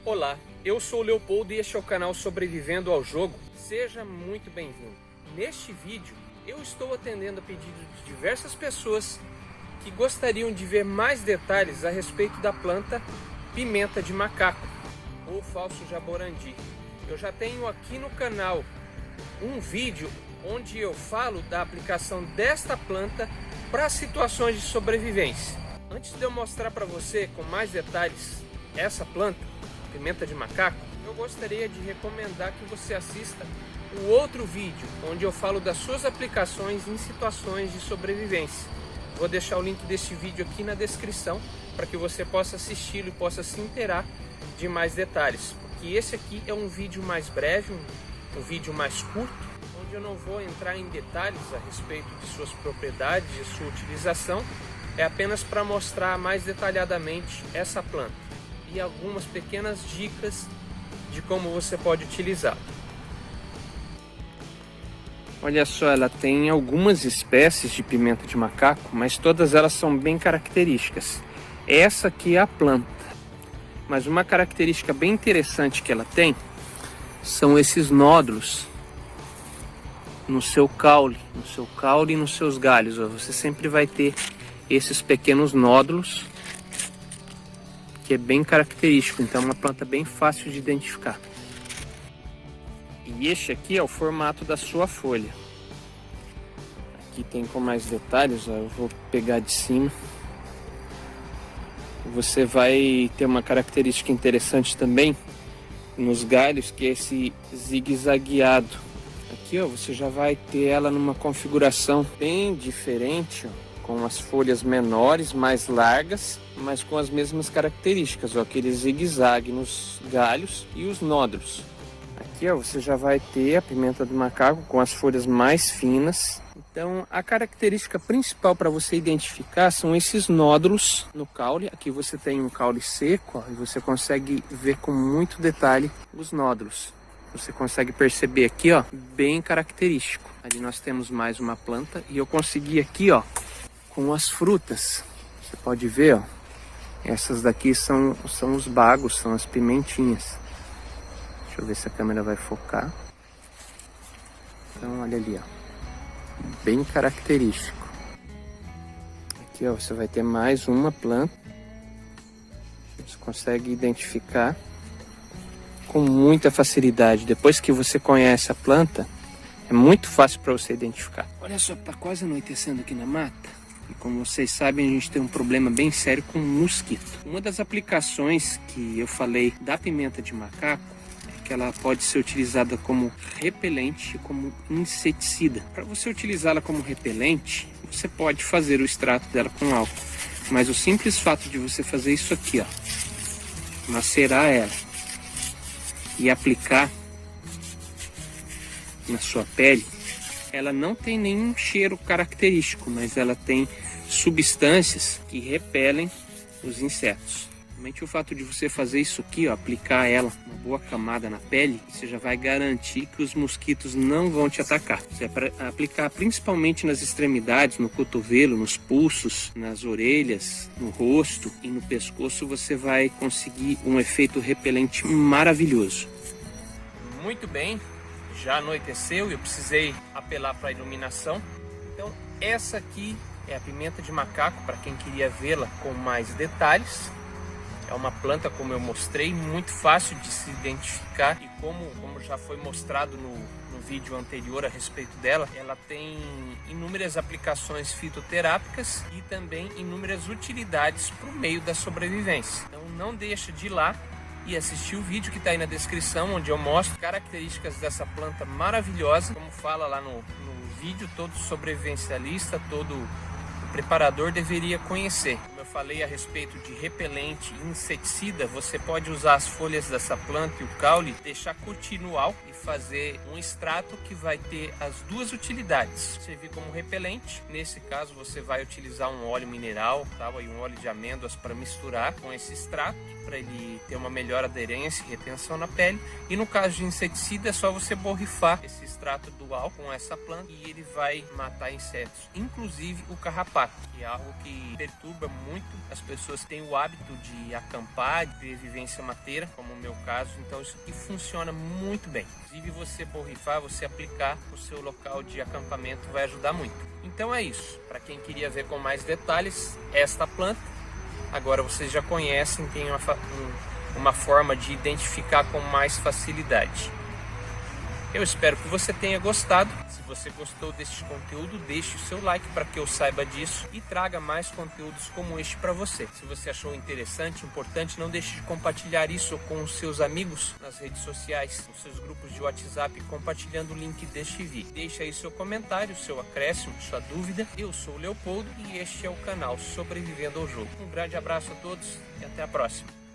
Olá, eu sou o Leopoldo e este é o canal Sobrevivendo ao Jogo. Seja muito bem-vindo. Neste vídeo, eu estou atendendo a pedido de diversas pessoas que gostariam de ver mais detalhes a respeito da planta pimenta de macaco, ou falso jaborandi. Eu já tenho aqui no canal um vídeo onde eu falo da aplicação desta planta para situações de sobrevivência. Antes de eu mostrar para você com mais detalhes essa planta, pimenta de macaco, eu gostaria de recomendar que você assista o outro vídeo onde eu falo das suas aplicações em situações de sobrevivência. Vou deixar o link deste vídeo aqui na descrição para que você possa assisti-lo e possa se inteirar de mais detalhes, porque esse aqui é um vídeo mais breve, um vídeo mais curto, onde eu não vou entrar em detalhes a respeito de suas propriedades e sua utilização. É apenas para mostrar mais detalhadamente essa planta e algumas pequenas dicas de como você pode utilizá-la. Olha só, ela tem algumas espécies de pimenta de macaco, mas todas elas são bem características. Essa aqui é a planta, mas uma característica bem interessante que ela tem são esses nódulos no seu caule e nos seus galhos. Você sempre vai ter esses pequenos nódulos, que é bem característico, então é uma planta bem fácil de identificar. E este aqui é o formato da sua folha. Aqui tem com mais detalhes, ó, eu vou pegar de cima. Você vai ter uma característica interessante também nos galhos, que é esse zigue-zagueado. Aqui, ó, você já vai ter ela numa configuração bem diferente, ó, com as folhas menores, mais largas, mas com as mesmas características, ó, aquele zigue-zague nos galhos e os nódulos. Aqui, ó, você já vai ter a pimenta do macaco com as folhas mais finas. Então, a característica principal para você identificar são esses nódulos no caule. Aqui você tem um caule seco, ó, e você consegue ver com muito detalhe os nódulos. Você consegue perceber aqui, ó, bem característico. Ali nós temos mais uma planta e eu consegui aqui, ó, com as frutas. Você pode ver, ó, essas daqui são os bagos, são as pimentinhas. Deixa eu ver se a câmera vai focar. Então, olha ali, ó, bem característico. Aqui, ó, você vai ter mais uma planta. Você consegue identificar com muita facilidade. Depois que você conhece a planta, é muito fácil para você identificar. Olha só, tá quase anoitecendo aqui na mata. E como vocês sabem, a gente tem um problema bem sério com mosquito. Uma das aplicações que eu falei da pimenta de macaco é que ela pode ser utilizada como repelente e como inseticida. Para você utilizá-la como repelente, você pode fazer o extrato dela com álcool. Mas o simples fato de você fazer isso aqui, ó, macerar ela e aplicar na sua pele, ela não tem nenhum cheiro característico, mas ela tem substâncias que repelem os insetos. Somente o fato de você fazer isso aqui, ó, aplicar ela uma boa camada na pele, você já vai garantir que os mosquitos não vão te atacar. Você vai aplicar principalmente nas extremidades, no cotovelo, nos pulsos, nas orelhas, no rosto e no pescoço, você vai conseguir um efeito repelente maravilhoso. Muito bem. Já anoiteceu e eu precisei apelar para a iluminação. Então essa aqui é a pimenta de macaco, para quem queria vê-la com mais detalhes. É uma planta, como eu mostrei, muito fácil de se identificar e como já foi mostrado no vídeo anterior a respeito dela, ela tem inúmeras aplicações fitoterápicas e também inúmeras utilidades para o meio da sobrevivência. Então não deixa de ir lá e assistir o vídeo que está aí na descrição, onde eu mostro características dessa planta maravilhosa. Como fala lá no vídeo, todo sobrevivencialista, todo preparador deveria conhecer. Como eu falei a respeito de repelente e inseticida, você pode usar as folhas dessa planta e o caule, deixar curtir no álcool e fazer um extrato que vai ter as duas utilidades. Servir como repelente, nesse caso você vai utilizar um óleo mineral, tal, e um óleo de amêndoas para misturar com esse extrato, para ele ter uma melhor aderência e retenção na pele. E no caso de inseticida, é só você borrifar esse extrato do álcool com essa planta e ele vai matar insetos, inclusive o carrapato, que é algo que perturba muito as pessoas têm o hábito de acampar, de ter vivência mateira, como o meu caso, então isso aqui funciona muito bem. Inclusive você borrifar, você aplicar no seu local de acampamento vai ajudar muito. Então é isso, para quem queria ver com mais detalhes, esta planta, agora vocês já conhecem, tem uma forma de identificar com mais facilidade. Eu espero que você tenha gostado. Se você gostou deste conteúdo, deixe o seu like para que eu saiba disso e traga mais conteúdos como este para você. Se você achou interessante, importante, não deixe de compartilhar isso com os seus amigos nas redes sociais, nos seus grupos de WhatsApp, compartilhando o link deste vídeo. Deixe aí seu comentário, seu acréscimo, sua dúvida. Eu sou o Leopoldo e este é o canal Sobrevivendo ao Jogo. Um grande abraço a todos e até a próxima.